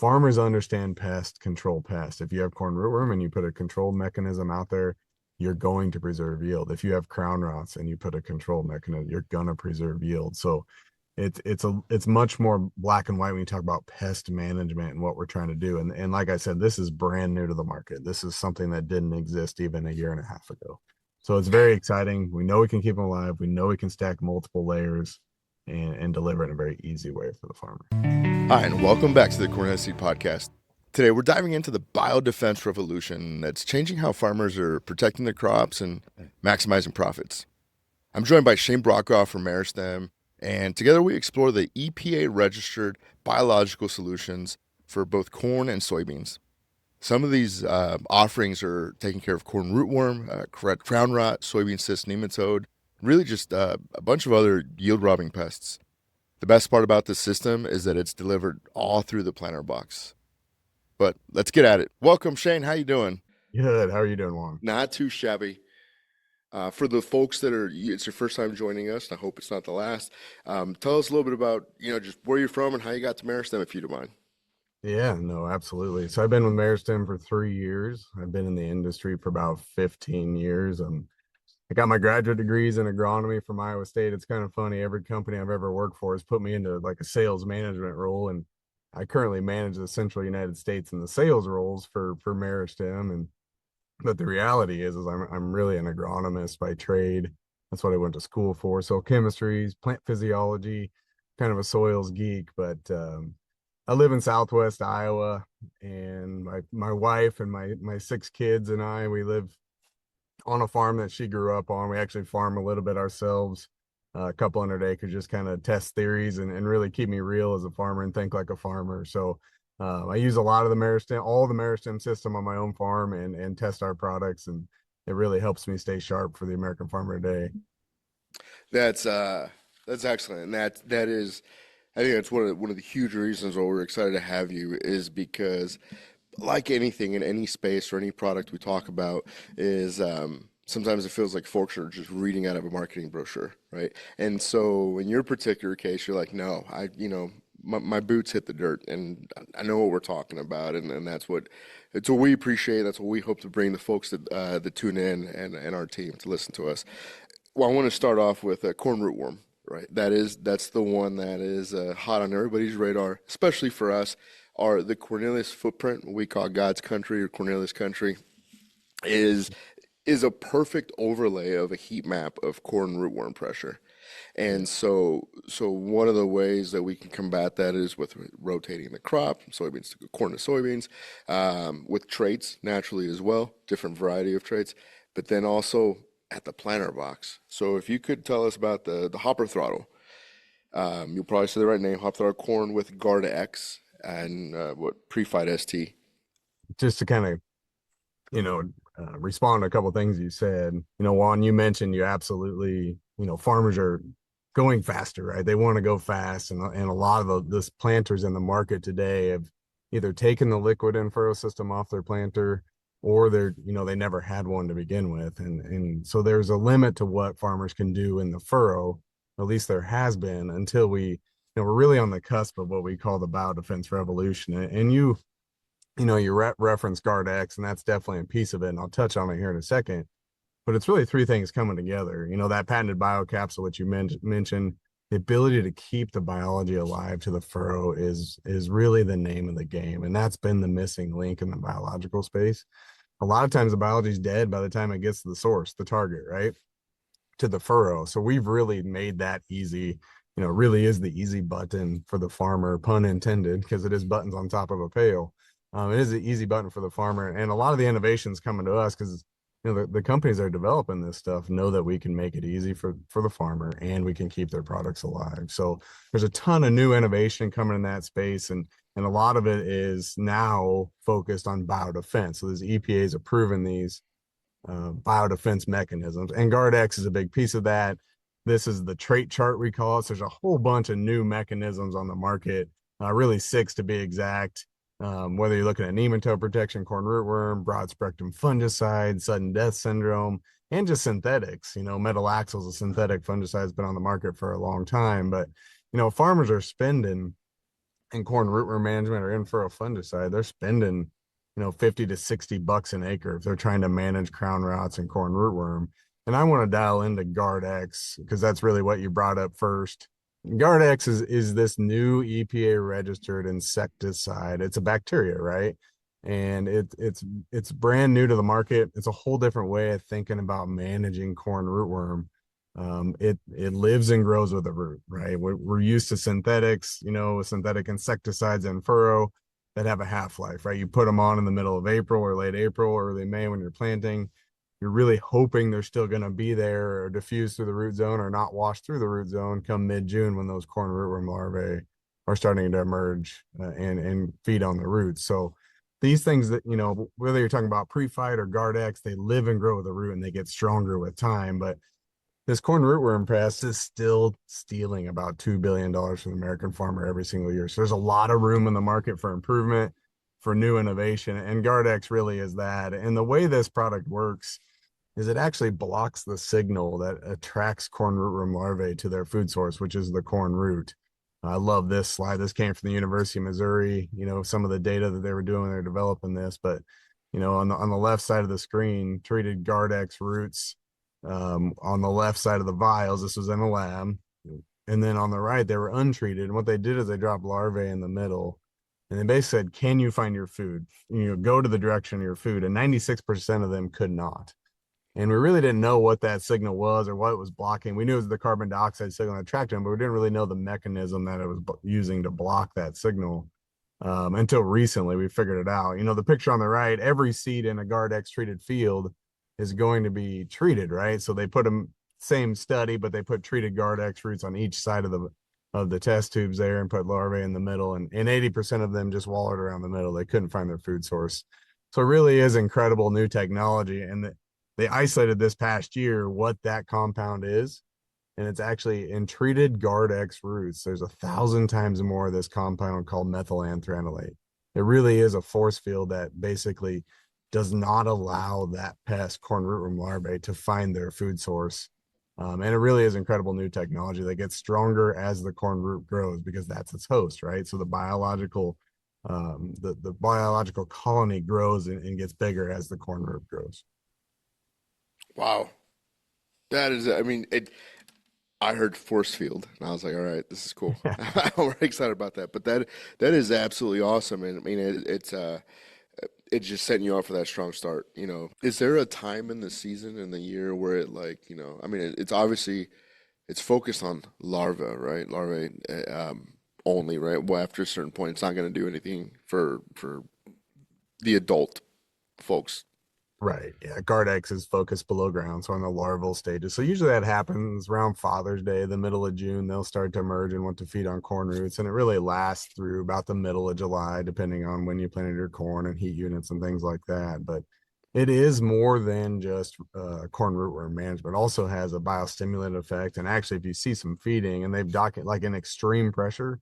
farmers understand control pest. If you have corn rootworm and you put a control mechanism out there, you're going to preserve yield. If you have crown rots and you put a control mechanism, you're gonna preserve yield. So it's much more black and white when you talk about pest management and what we're trying to do. And like I said, this is brand new to the market. This is something that didn't exist even a year and a half ago. So it's very exciting. We know we can keep them alive. We know we can stack multiple layers and deliver it in a very easy way for the farmer. Hi, and welcome back to the Cornelius Seed Podcast. Today, we're diving into the Biodefense Revolution that's changing how farmers are protecting their crops and maximizing profits. I'm joined by Shane Brockhoff from Meristem, and together we explore the EPA-registered biological solutions for both corn and soybeans. Some of these offerings are taking care of corn rootworm, crown rot, soybean cyst nematode, really just a bunch of other yield-robbing pests. The best part about this system is that it's delivered all through the planter box. But let's get at it. Welcome, Shane. How you doing? Good. How are you doing, Juan? Not too shabby. For the folks it's your first time joining us, and I hope it's not the last. Tell us a little bit about, just where you're from and how you got to Meristem, if you don't mind. Yeah, no, absolutely. So I've been with Meristem for 3 years. I've been in the industry for about 15 years. I got my graduate degrees in agronomy from Iowa State. It's kind of funny. Every company I've ever worked for has put me into like a sales management role. And I currently manage the central United States in the sales roles for Meristem. But the reality is I'm really an agronomist by trade. That's what I went to school for. So chemistries, plant physiology, kind of a soils geek. But I live in Southwest Iowa, and my wife and my 6 kids and we live on a farm that she grew up on. We actually farm a little bit ourselves, a couple hundred acres, just kind of test theories and really keep me real as a farmer and think like a farmer. So I use a lot of all the Meristem system on my own farm and test our products, and it really helps me stay sharp for the American farmer today. That's excellent, and that is, I think that's one of the huge reasons why we're excited to have you, is because, like anything in any space or any product we talk about, is sometimes it feels like folks are just reading out of a marketing brochure, right? And so in your particular case, you're like, no, my boots hit the dirt, and I know what we're talking about, and it's what we appreciate. That's what we hope to bring the folks that tune in and our team to listen to us. Well, I want to start off with corn rootworm, right? That's the one that is hot on everybody's radar, especially for us. The Cornelius footprint, what we call God's country or Cornelius country, is a perfect overlay of a heat map of corn rootworm pressure. And so one of the ways that we can combat that is with rotating the crop, soybeans to corn to soybeans, with traits naturally as well, different variety of traits, but then also at the planter box. So if you could tell us about the hopper throttle, you'll probably say the right name, hopper throttle corn with Guard X and Prephyte ST. Just to kind of, respond to a couple of things you said. Juan, you mentioned you absolutely, farmers are going faster, right? They want to go fast, and a lot of the planters in the market today have either taken the liquid and furrow system off their planter, or they never had one to begin with, and so there's a limit to what farmers can do in the furrow. At least there has been, until we're really on the cusp of what we call the Biodefense Revolution. And you reference Guard X, and that's definitely a piece of it, and I'll touch on it here in a second. But it's really 3 things coming together. That patented Bio-Capsule, which you mentioned, the ability to keep the biology alive to the furrow is really the name of the game. And that's been the missing link in the biological space. A lot of times the biology is dead by the time it gets to the source, the target, right? To the furrow. So we've really made that easy. Really is the easy button for the farmer, pun intended, because it is buttons on top of a pail. It is an easy button for the farmer. And a lot of the innovations coming to us, because the companies that are developing this stuff know that we can make it easy for the farmer, and we can keep their products alive. So there's a ton of new innovation coming in that space, and a lot of it is now focused on biodefense. So these EPAs approving these biodefense mechanisms, and Guard X is a big piece of that. This is the trait chart, we call it. So there's a whole bunch of new mechanisms on the market, really 6 to be exact. Whether you're looking at nematode protection, corn rootworm, broad spectrum fungicide, sudden death syndrome, and just synthetics. Metalaxyl is a synthetic fungicide, has been on the market for a long time, but farmers are spending and corn rootworm management or in-furrow fungicide, they're spending, 50 to $60 an acre if they're trying to manage crown rots and corn rootworm. And I want to dial into Guard X because that's really what you brought up first. Guard X is this new EPA registered insecticide. It's a bacteria, right? And it's brand new to the market. It's a whole different way of thinking about managing corn rootworm. It lives and grows with the root, right? We're used to synthetics, synthetic insecticides and furrow that have a half-life, right? You put them on in the middle of April or late April or early May when you're planting. You're really hoping they're still going to be there or diffuse through the root zone or not wash through the root zone come mid-June when those corn rootworm larvae are starting to emerge and feed on the roots. So these things that, whether you're talking about Prephyte or Guard X, they live and grow with the root and they get stronger with time. But this corn rootworm pest is still stealing about $2 billion from the American farmer every single year. So there's a lot of room in the market for improvement, for new innovation. And Guard X really is that. And the way this product works is it actually blocks the signal that attracts corn rootworm larvae to their food source, which is the corn root. I love this slide. This came from the University of Missouri, some of the data that they were doing, they're developing this, but on the left side of the screen, treated Guard X roots on the left side of the vials. This was in a lab. And then on the right, they were untreated. And what they did is they dropped larvae in the middle. And they basically said, can you find your food? Go to the direction of your food. And 96% of them could not. And we really didn't know what that signal was or what it was blocking. We knew it was the carbon dioxide signal that attracted them, but we didn't really know the mechanism that it was using to block that signal until recently. We figured it out. The picture on the right, every seed in a Guard X treated field is going to be treated, right? So they put them same study, but they put treated Guard X roots on each side of the test tubes there and put larvae in the middle. And 80% of them just wallowed around the middle. They couldn't find their food source. So it really is incredible new technology. And they isolated this past year what that compound is. And it's actually in treated Guard X roots. There's 1,000 times more of this compound called methylanthranilate. It really is a force field that basically does not allow that pest, corn rootworm larvae, to find their food source. And it really is incredible new technology that gets stronger as the corn root grows because that's its host, right? So the biological colony grows and gets bigger as the corn root grows. Wow. That is, I heard force field and I was like, all right, this is cool. I'm very excited about that. But that is absolutely awesome. And it's just setting you up for that strong start. Is there a time in the season in the year where it's obviously it's focused on larvae, right? Larvae only, right? Well, after a certain point, it's not going to do anything for the adult folks. Right. Yeah. Guard X is focused below ground, so on the larval stages. So usually that happens around Father's Day, the middle of June. They'll start to emerge and want to feed on corn roots. And it really lasts through about the middle of July, depending on when you planted your corn and heat units and things like that. But it is more than just corn rootworm management. It also has a biostimulant effect. And actually, if you see some feeding and they've documented like in extreme pressure,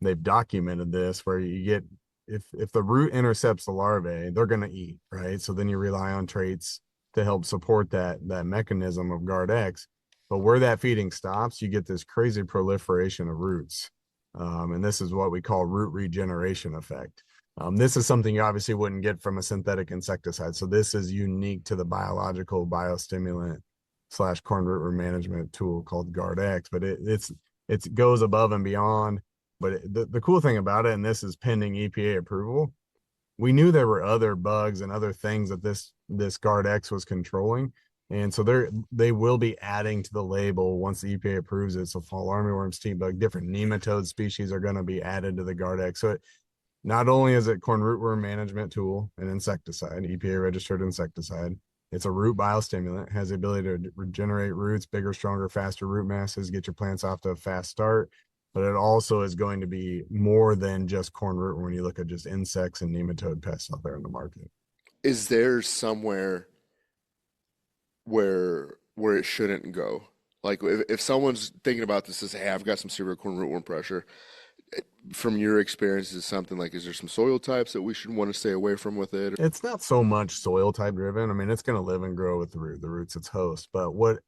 they've documented this where you get if the root intercepts the larvae, they're going to eat, right? So then you rely on traits to help support that mechanism of Guard X. But where that feeding stops, you get this crazy proliferation of roots. And this is what we call root regeneration effect. This is something you obviously wouldn't get from a synthetic insecticide. So this is unique to the biological biostimulant / corn rootworm management tool called Guard X, but it goes above and beyond. But the cool thing about it, and this is pending EPA approval, we knew there were other bugs and other things that this Guard X was controlling. And so they will be adding to the label once the EPA approves it. So fall armyworm, stink bug, different nematode species are going to be added to the Guard X. So not only is it corn rootworm management tool, an insecticide, EPA-registered insecticide, it's a root biostimulant, has the ability to regenerate roots, bigger, stronger, faster root masses, get your plants off to a fast start. But it also is going to be more than just corn rootworm when you look at just insects and nematode pests out there in the market. Is there somewhere where it shouldn't go? Like if someone's thinking about this, says, "Hey, I've got some severe corn rootworm pressure." From your experience, is something like, is there some soil types that we should want to stay away from with it? It's not so much soil type driven. I mean, it's going to live and grow with the root. The root's its host. But what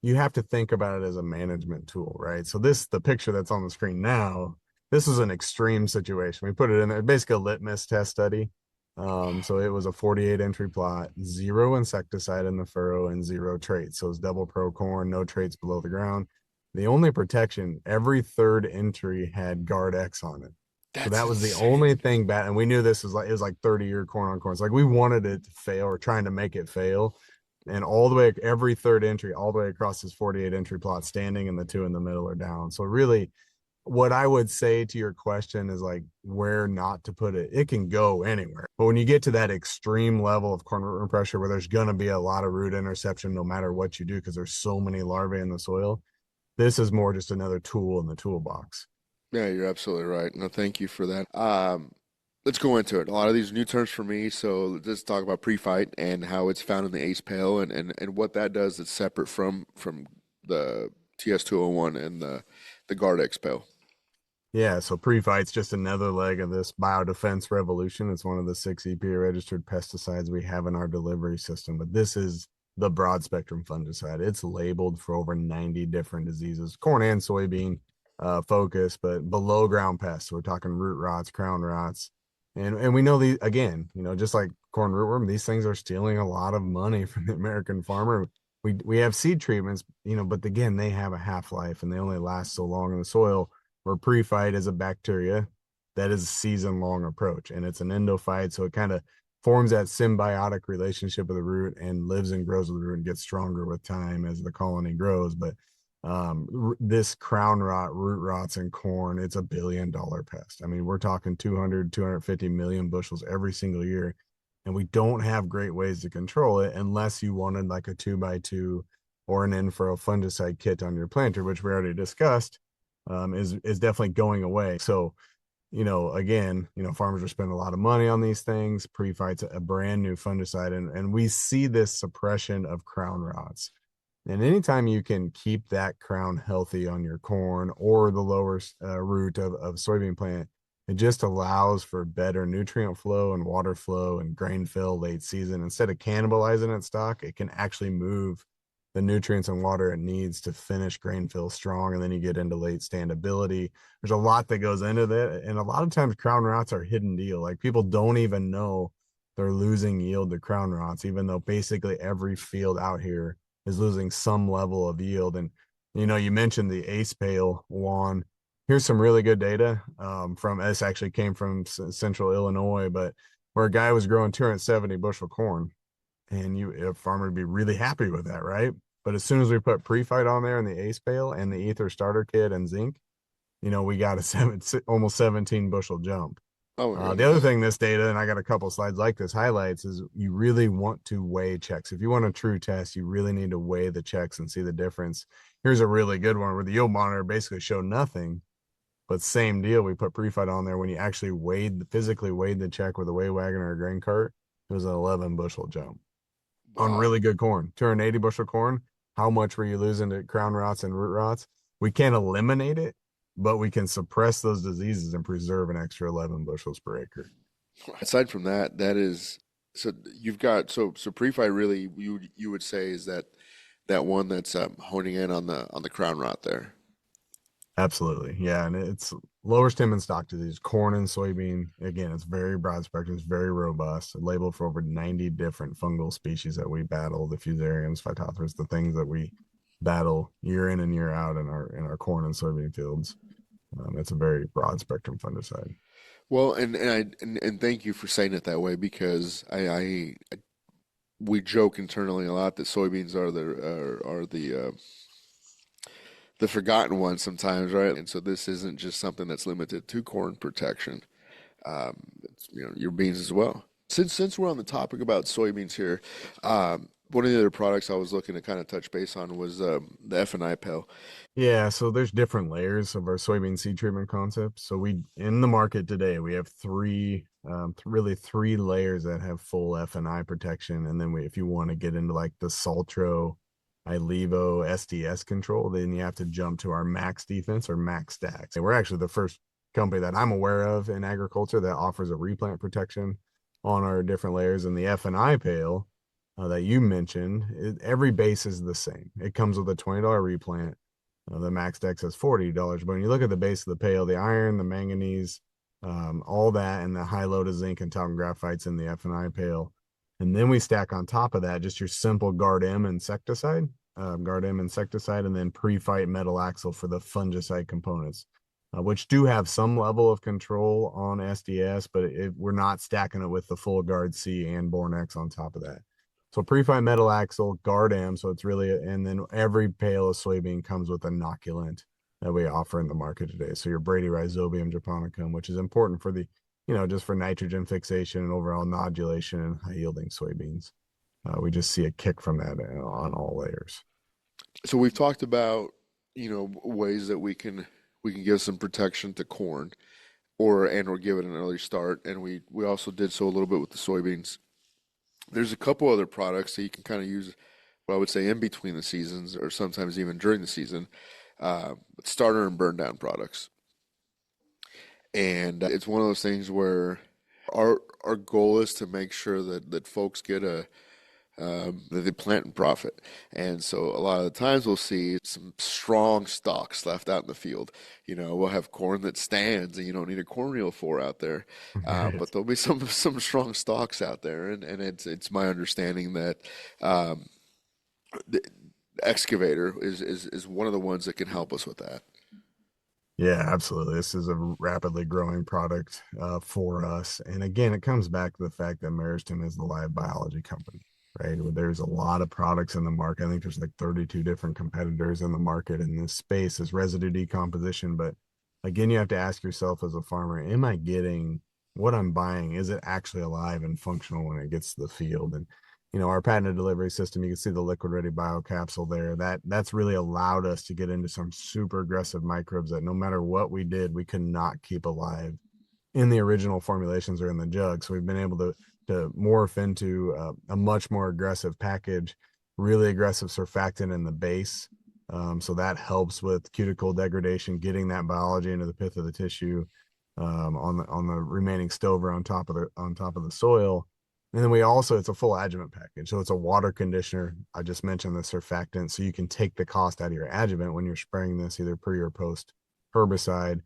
you have to think about it as a management tool, right? So the picture that's on the screen now this is an extreme situation. We put it in there, basically a litmus test study. So it was a 48 entry plot, zero insecticide in the furrow and zero traits. So it's double pro corn, no traits below the ground. The only protection, every third entry had Guard X on it. So That's that was the insane. only thing bad. And we knew this was like, it was like 30-year corn on corn. It's like we wanted it to fail or trying to make it fail. And all the way, every third entry, all the way across this 48 entry plot, standing and the two in the middle are down. So really, what I would say to your question is like where not to put it. It can go anywhere. But when you get to that extreme level of corn root pressure where there's going to be a lot of root interception no matter what you do because there's so many larvae in the soil, this is more just another tool in the toolbox. Yeah, you're absolutely right. No, thank you for that. Let's go into it. A lot of these new terms for me, so let's talk about Prephyte and how it's found in the ACE Pail and what that does that's separate from the TS201 and the Guard X Pail. Yeah, so Prephyte's just another leg of this Biodefense Revolution. It's one of the 6 EPA-registered pesticides we have in our delivery system, but this is the broad spectrum fungicide. It's labeled for over 90 different diseases, corn and soybean focus, but below ground pests. So we're talking root rots, crown rots, and we know these again. Just like corn rootworm, these things are stealing a lot of money from the American farmer. We have seed treatments, but again, they have a half life and they only last so long in the soil. Where Prephyte is a bacteria that is a season-long approach, and it's an endophyte, so it kind of forms that symbiotic relationship with the root and lives and grows with the root and gets stronger with time as the colony grows. But this crown rot, root rots in corn, it's a billion-dollar pest. I mean, we're talking 250 million bushels every single year, and we don't have great ways to control it unless you wanted like a 2x2 or an in-furrow fungicide kit on your planter, which we already discussed. Is definitely going away. So, again, farmers are spending a lot of money on these things. Prephyte's a brand new fungicide, and we see this suppression of crown rots. And anytime you can keep that crown healthy on your corn or the lower root of soybean plant, it just allows for better nutrient flow and water flow and grain fill late season. Instead of cannibalizing its stock, it can actually move the nutrients and water it needs to finish grain fill strong. And then you get into late standability. There's a lot that goes into that. And a lot of times crown rots are hidden deal. Like people don't even know they're losing yield to crown rots, even though basically every field out here is losing some level of yield. And, you mentioned the ACE Pail, Juan. Here's some really good data from this actually came from central Illinois, but where a guy was growing 270 bushel corn and a farmer would be really happy with that, right? But as soon as we put Prephyte on there in the ACE Pail and the ether starter kit and zinc, we got almost 17 bushel jump. Oh my The other goodness. thing this data, and I got a couple slides like this highlights, is you really want to weigh checks. If you want a true test, you really need to weigh the checks and see the difference. Here's a really good one where the yield monitor basically showed nothing, but same deal. We put Prephyte on there. When you actually physically weighed the check with a weigh wagon or a grain cart, it was an 11 bushel jump on Wow. really good corn. 280 bushel corn, how much were you losing to crown rots and root rots? We can't eliminate it, but we can suppress those diseases and preserve an extra 11 bushels per acre. Aside from that, that is so you've got so Prephyte really you would say is that one that's honing in on the crown rot there. Absolutely. Yeah. And it's lower stem and stalk disease, corn and soybean. Again, it's very broad spectrum, it's very robust, labeled for over 90 different fungal species that we battle, the fusariums, phytophthora, the things that we battle year in and year out in our corn and soybean fields. It's a very broad spectrum fungicide. Well, and thank you for saying it that way because we joke internally a lot that soybeans are the forgotten ones sometimes, right? And so this isn't just something that's limited to corn protection. It's, your beans as well. Since we're on the topic about soybeans here, one of the other products I was looking to kind of touch base on was the F&I pill. Yeah, so there's different layers of our soybean seed treatment concept. So we in the market today, we have really three layers that have full F&I protection. And then if you want to get into like the Saltro, Ilevo, SDS control, then you have to jump to our Max Defense or Max Stacks. And we're actually the first company that I'm aware of in agriculture that offers a replant protection on our different layers. And the F&I Pail that you mentioned, every base is the same. It comes with a $20 replant. The max dex is $40. But when you look at the base of the pail, the iron, the manganese, all that, and the high load of zinc and talcum graphites in the F&I pail. And then we stack on top of that just your simple Guard M insecticide, and then Prephyte metal axle for the fungicide components, which do have some level of control on SDS, but we're not stacking it with the full Guard C and Born X on top of that. So Prephyte metal axle, Guard M, so it's really, and then every pail of soybean comes with inoculant that we offer in the market today. So your Brady Rhizobium japonicum, which is important for the, just for nitrogen fixation and overall nodulation and high yielding soybeans. We just see a kick from that on all layers. So we've talked about, ways that we can give some protection to corn or give it an early start. And we also did so a little bit with the soybeans. There's a couple other products that you can kind of use, what I would say, in between the seasons or sometimes even during the season, starter and burn down products. And it's one of those things where our goal is to make sure that folks get that they plant and profit. And so a lot of the times we'll see some strong stalks left out in the field. We'll have corn that stands and you don't need a corn reel for out there. Right. But there'll be some strong stalks out there. And it's my understanding that the Excavator is one of the ones that can help us with that. Yeah, absolutely. This is a rapidly growing product for us. And again, it comes back to the fact that Meristem is the live biology company, right? There's a lot of products in the market. I think there's like 32 different competitors in the market in this space as residue decomposition. But again, you have to ask yourself as a farmer, am I getting what I'm buying? Is it actually alive and functional when it gets to the field? And our patented delivery system, you can see the liquid ready Bio-Capsule there. That's really allowed us to get into some super aggressive microbes that no matter what we did, we could not keep alive in the original formulations or in the jug. So we've been able to morph into a much more aggressive package, really aggressive surfactant in the base. So that helps with cuticle degradation, getting that biology into the pith of the tissue, on the remaining stover on top of the soil. And then it's a full adjuvant package. So it's a water conditioner. I just mentioned the surfactant. So you can take the cost out of your adjuvant when you're spraying this either pre or post herbicide.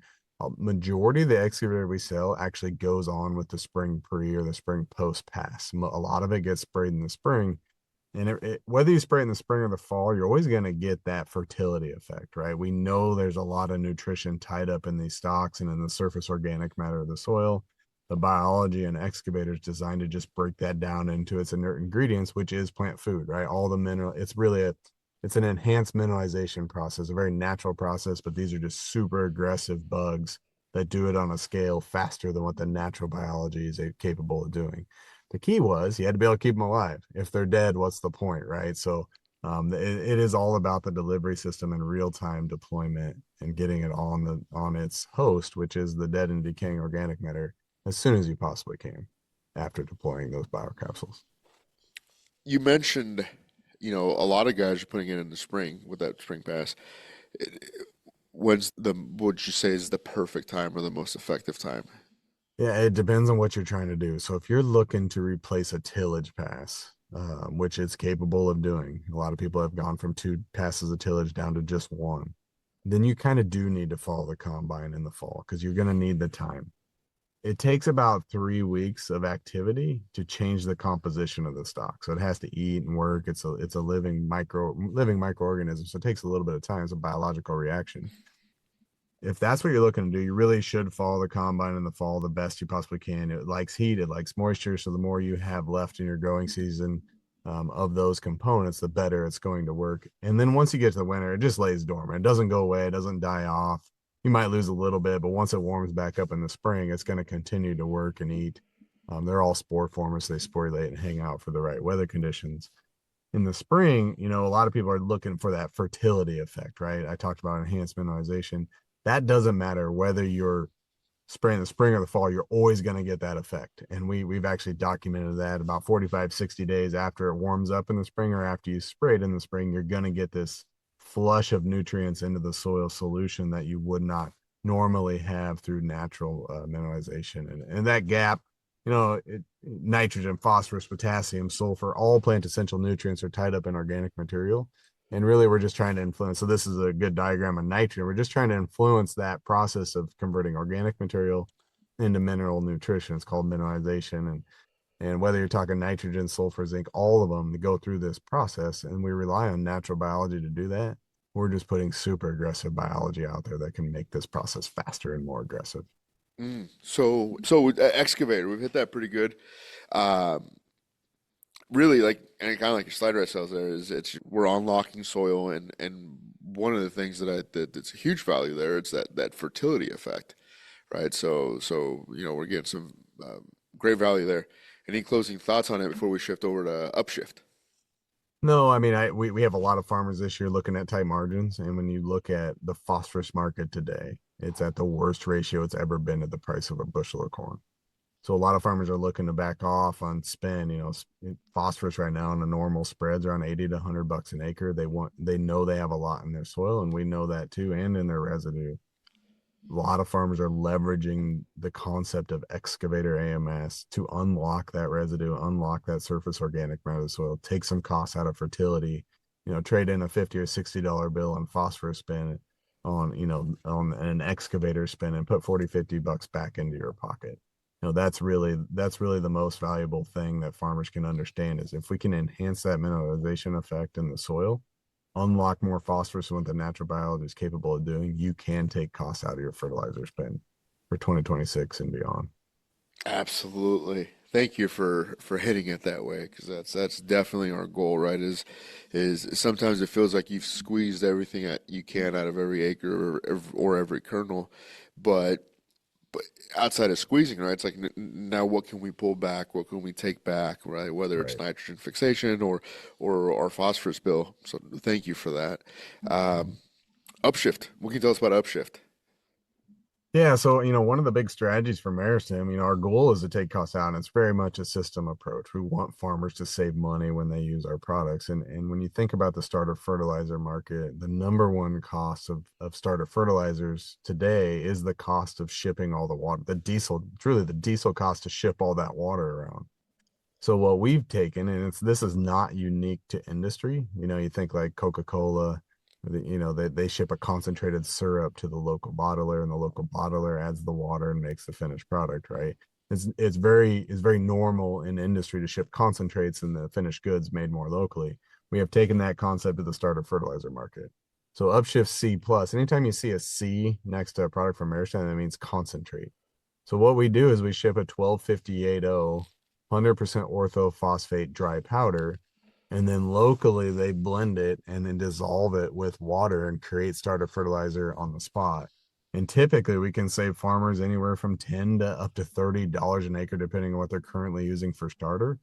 Majority of the excavator we sell actually goes on with the spring pre or the spring post pass. A lot of it gets sprayed in the spring. And whether you spray it in the spring or the fall, you're always going to get that fertility effect, right? We know there's a lot of nutrition tied up in these stalks and in the surface organic matter of the soil. The biology and Excavator is designed to just break that down into its inert ingredients, which is plant food, right? All the mineral, it's an enhanced mineralization process, a very natural process, but these are just super aggressive bugs that do it on a scale faster than what the natural biology is capable of doing. The key was you had to be able to keep them alive. If they're dead, what's the point, right? So it is all about the delivery system and real-time deployment and getting it on its host, which is the dead and decaying organic matter, as soon as you possibly can after deploying those Bio-Capsules. You mentioned, a lot of guys are putting it in the spring with that spring pass. Would you say is the perfect time or the most effective time? Yeah, it depends on what you're trying to do. So if you're looking to replace a tillage pass, which it's capable of doing, a lot of people have gone from 2 passes of tillage down to just 1. Then you kind of do need to follow the combine in the fall because you're going to need the time. It takes about 3 weeks of activity to change the composition of the stock. So it has to eat and work. It's a living microorganism. So it takes a little bit of time. It's a biological reaction. If that's what you're looking to do, you really should follow the combine in the fall the best you possibly can. It likes heat, it likes moisture. So the more you have left in your growing season of those components, the better it's going to work. And then once you get to the winter, it just lays dormant. It doesn't go away. It doesn't die off. You might lose a little bit, but once it warms back up in the spring, it's going to continue to work and eat. They're all spore formers. So they sporulate and hang out for the right weather conditions. In the spring, a lot of people are looking for that fertility effect, right? I talked about enhanced mineralization. That doesn't matter whether you're spraying the spring or the fall, you're always going to get that effect. And we've actually documented that about 45, 60 days after it warms up in the spring or after you spray it in the spring, you're going to get this flush of nutrients into the soil solution that you would not normally have through natural mineralization. And that gap, nitrogen, phosphorus, potassium, sulfur, all plant essential nutrients are tied up in organic material. And really, we're just trying to influence. So this is a good diagram of nitrogen. We're just trying to influence that process of converting organic material into mineral nutrition. It's called mineralization. And whether you're talking nitrogen, sulfur, zinc, all of them to go through this process, and we rely on natural biology to do that. We're just putting super aggressive biology out there that can make this process faster and more aggressive. So excavator, we've hit that pretty good. Um, Really, like, and kind of like your slide right cells there is it's we're unlocking soil, and one of the things that's a huge value there, it's that fertility effect, right? So we're getting some great value there. Any closing thoughts on it before we shift over to Upshift? No, I mean, we have a lot of farmers this year looking at tight margins, and when you look at the phosphorus market today, it's at the worst ratio it's ever been at the price of a bushel of corn. So a lot of farmers are looking to back off on spend. Phosphorus right now on the normal spreads around 80 to $100 an acre. They know they have a lot in their soil, and we know that too, and in their residue. A lot of farmers are leveraging the concept of excavator AMS to unlock that residue, unlock that surface organic matter of the soil, take some costs out of fertility, trade in a 50 or $60 bill on phosphorus spend on an excavator spend and put 40, $50 back into your pocket. That's really the most valuable thing that farmers can understand is if we can enhance that mineralization effect in the soil, unlock more phosphorus than what the natural biology is capable of doing, you can take costs out of your fertilizer spend for 2026 and beyond. Absolutely. Thank you for hitting it that way because that's definitely our goal, right? Is sometimes it feels like you've squeezed everything that you can out of every acre or every kernel, but but outside of squeezing, right? It's like now what can we pull back? What can we take back, right? Whether it's Right. nitrogen fixation or our phosphorus bill. So thank you for that. Um, Upshift. What can you tell us about Upshift? Yeah, so one of the big strategies for Meristem, our goal is to take costs out, and it's very much a system approach. We want farmers to save money when they use our products. And when you think about the starter fertilizer market, the number one cost of starter fertilizers today is the cost of shipping all the water, truly the diesel cost to ship all that water around. So what we've taken, and this is not unique to industry. You think like Coca-Cola, they ship a concentrated syrup to the local bottler, and the local bottler adds the water and makes the finished product, right? It's very normal in industry to ship concentrates and the finished goods made more locally. We have taken that concept to the starter fertilizer market. So Upshift C plus, anytime you see a C next to a product from Meristem, that means concentrate. So what we do is we ship a 1258O 100% orthophosphate dry powder, and then locally they blend it and then dissolve it with water and create starter fertilizer on the spot. And typically we can save farmers anywhere from 10 to up to $30 an acre, depending on what they're currently using for starter.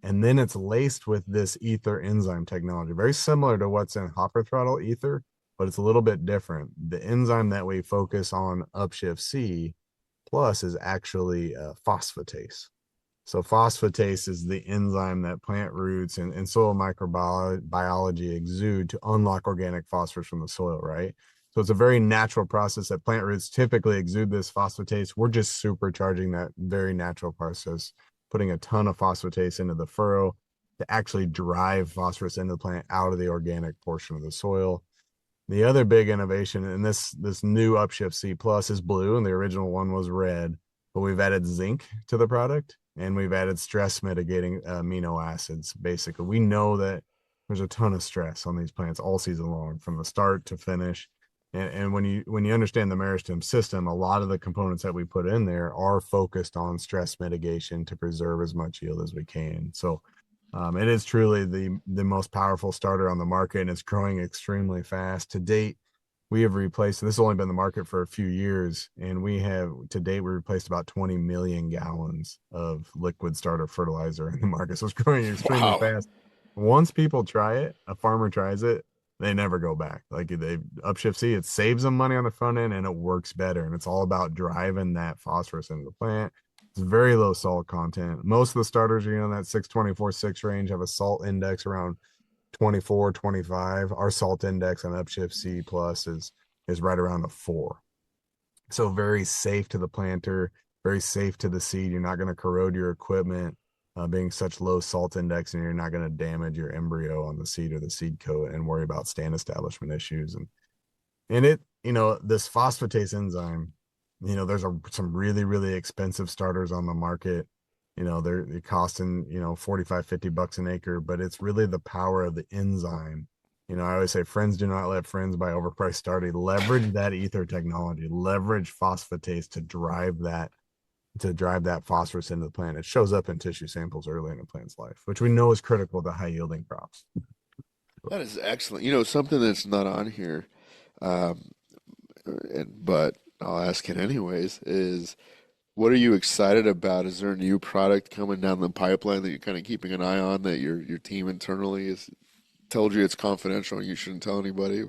And then it's laced with this ether enzyme technology, very similar to what's in hopper throttle ether, but it's a little bit different. The enzyme that we focus on Upshift C plus is actually phosphatase. So phosphatase is the enzyme that plant roots and soil microbiology exude to unlock organic phosphorus from the soil, right? So it's a very natural process that plant roots typically exude this phosphatase. We're just supercharging that very natural process, putting a ton of phosphatase into the furrow to actually drive phosphorus into the plant out of the organic portion of the soil. The other big innovation, and this new Upshift C plus is blue, and the original one was red, but we've added zinc to the product, and we've added stress mitigating amino acids. Basically, we know that there's a ton of stress on these plants all season long, from the start to finish. And when you understand the Meristem system, a lot of the components that we put in there are focused on stress mitigation to preserve as much yield as we can. So it is truly the most powerful starter on the market, and it's growing extremely fast. To date, we have replaced, this has only been in the market for a few years, and we replaced about 20 million gallons of liquid starter fertilizer in the market. So it's growing extremely Wow. fast. Once people try it, a farmer tries it, they never go back. Like they Upshift C, it saves them money on the front end and it works better. And it's all about driving that phosphorus into the plant. It's very low salt content. Most of the starters are, in that 624-6 range, have a salt index around 24, 25. Our salt index on Upshift C plus is right around a 4. So very safe to the planter, very safe to the seed. You're not going to corrode your equipment. being such low salt index, and you're not going to damage your embryo on the seed or the seed coat and worry about stand establishment issues. And it, this phosphatase enzyme, there's some really, really expensive starters on the market. They're costing, 45, $50 an acre, but it's really the power of the enzyme. I always say friends do not let friends buy overpriced starter. Leverage that ether technology, leverage phosphatase to drive that phosphorus into the plant. It shows up in tissue samples early in the plant's life, which we know is critical to high yielding crops. That is excellent. You know, something that's not on here, um, but I'll ask it anyways, is what are you excited about? Is there a new product coming down the pipeline that you're kind of keeping an eye on that your team internally has told you it's confidential and you shouldn't tell anybody?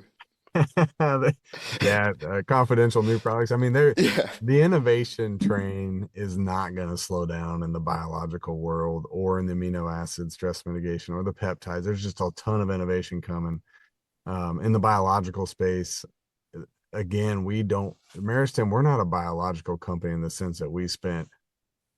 Yeah, confidential new products. I mean, Yeah. the innovation train is not going to slow down in the biological world or in the amino acid stress mitigation or the peptides. There's just a ton of innovation coming. In the biological space, again, we don't, Meristem, we're not a biological company in the sense that we spent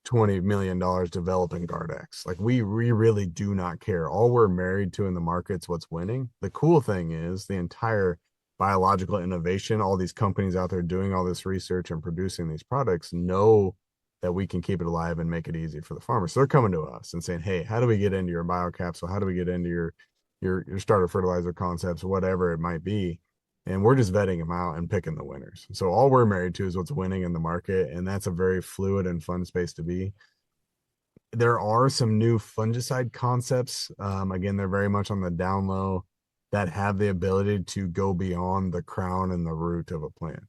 $20 million developing Gardex. Like we really do not care. All we're married to in the market's what's winning. The cool thing is the entire biological innovation, all these companies out there doing all this research and producing these products know that we can keep it alive and make it easy for the farmer. So they're coming to us and saying, hey, how do we get into your Bio-Capsule? How do we get into your starter fertilizer concepts, whatever it might be? And we're just vetting them out and picking the winners. So all we're married to is what's winning in the market, and that's a very fluid and fun space to be. There are some new fungicide concepts. Again, they're very much on the down low that have the ability to go beyond the crown and the root of a plant.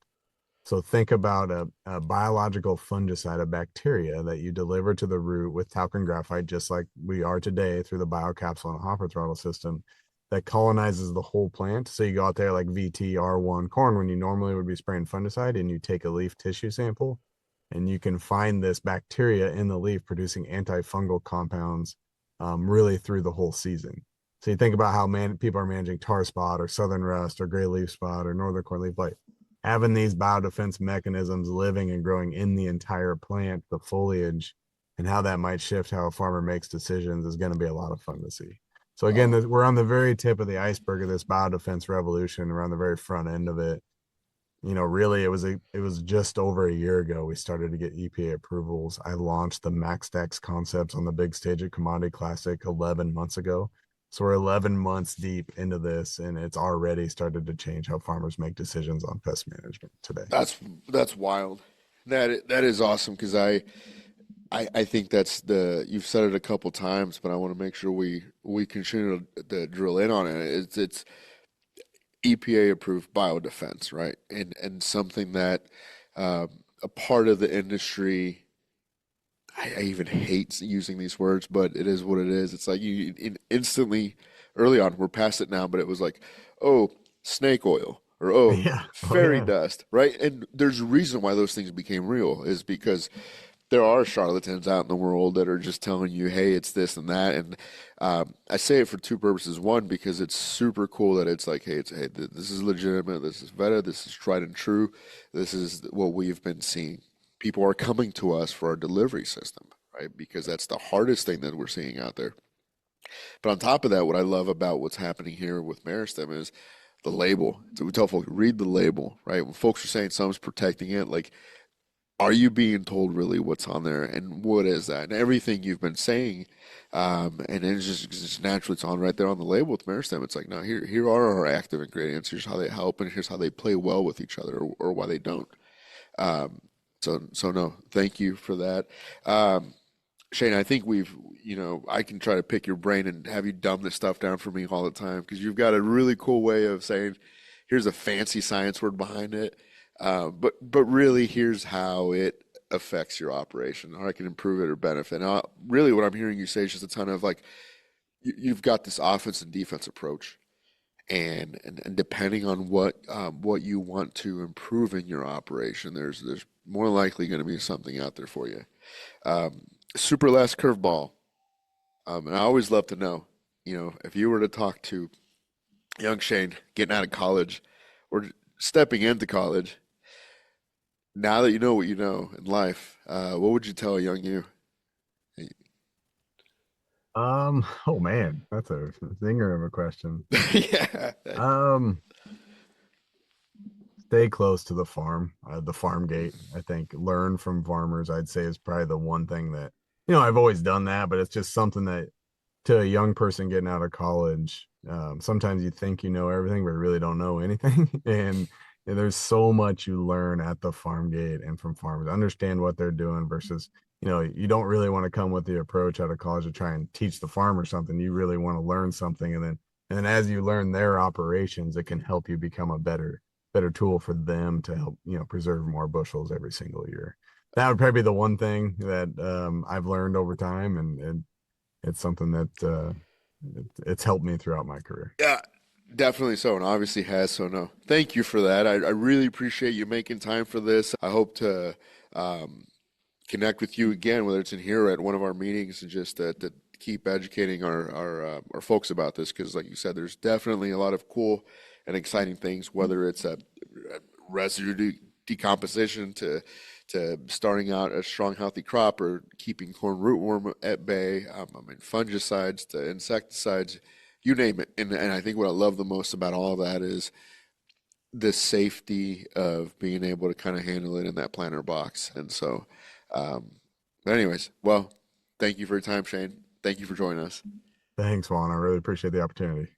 So think about a biological fungicide, a bacteria that you deliver to the root with talc and graphite, just like we are today through the Bio-Capsule and hopper throttle system that colonizes the whole plant. So you go out there like VT-R1 corn when you normally would be spraying fungicide, and you take a leaf tissue sample and you can find this bacteria in the leaf producing antifungal compounds really through the whole season. So you think about how people are managing tar spot or southern rust or gray leaf spot or northern corn leaf blight. Having these biodefense mechanisms living and growing in the entire plant, the foliage, and how that might shift how a farmer makes decisions is going to be a lot of fun to see. So again, Oh, we're on the very tip of the iceberg of this biodefense revolution. We're on the very front end of it. Really, it was just over a year ago we started to get EPA approvals. I launched the MaxDex concepts on the big stage at Commodity Classic 11 months ago. So we're 11 months deep into this, and it's already started to change how farmers make decisions on pest management today. that's that's wild. That is awesome because I think that's you've said it a couple times, but I want to make sure we continue to drill in on it. It's EPA approved biodefense, right? And something that a part of the industry. I even hate using these words, but it is what it is. It's like instantly early on, we're past it now, but it was like, oh, snake oil or oh, Yeah. Oh fairy yeah. dust, right? And there's a reason why those things became real is because there are charlatans out in the world that are just telling you, hey, it's this and that. And I say it for two purposes. One, because it's super cool that it's like, hey, this is legitimate, this is vetted, this is tried and true, this is what we've been seeing. People are coming to us for our delivery system, right? Because that's the hardest thing that we're seeing out there. But on top of that, what I love about what's happening here with Meristem is the label. So we tell folks, read the label, right? When folks are saying someone's protecting it, like, are you being told really what's on there and what is that? And everything you've been saying, and it's just naturally it's on right there on the label with Meristem. It's like, no, here are our active ingredients. Here's how they help, and here's how they play well with each other, or why they don't. Um, so no, thank you for that. Um, Shane, I think I can try to pick your brain and have you dumb this stuff down for me all the time because you've got a really cool way of saying, here's a fancy science word behind it, but really here's how it affects your operation, how I can improve it or benefit. Now, really, what I'm hearing you say is just a ton of like, you've got this offense and defense approach, and depending on what you want to improve in your operation, there's more likely going to be something out there for you. Um, Super last curveball, and I always love to know, if you were to talk to young Shane getting out of college or stepping into college, now that you know what you know in life, what would you tell a young you? Oh man, that's a zinger of a question. Yeah. Um, Stay close to the farm gate. I think learn from farmers, I'd say, is probably the one thing that, I've always done that, but it's just something that to a young person getting out of college, sometimes you think you know everything, but you really don't know anything. And there's so much you learn at the farm gate and from farmers, understand what they're doing versus, you don't really want to come with the approach out of college to try and teach the farmer something. You really want to learn something. And then as you learn their operations, it can help you become a better tool for them to help, preserve more bushels every single year. That would probably be the one thing that I've learned over time, and it's something that it's helped me throughout my career. Yeah, definitely so, and obviously has. So, no, thank you for that. I really appreciate you making time for this. I hope to um, connect with you again, whether it's in here or at one of our meetings, and just to keep educating our folks about this. Because, like you said, there's definitely a lot of cool and exciting things. Whether it's a residue decomposition to starting out a strong, healthy crop, or keeping corn rootworm at bay. I mean, fungicides to insecticides, you name it. And I think what I love the most about all of that is the safety of being able to kind of handle it in that planter box. And so, um, but anyways, well, thank you for your time, Shane. Thank you for joining us. Thanks, Juan. I really appreciate the opportunity.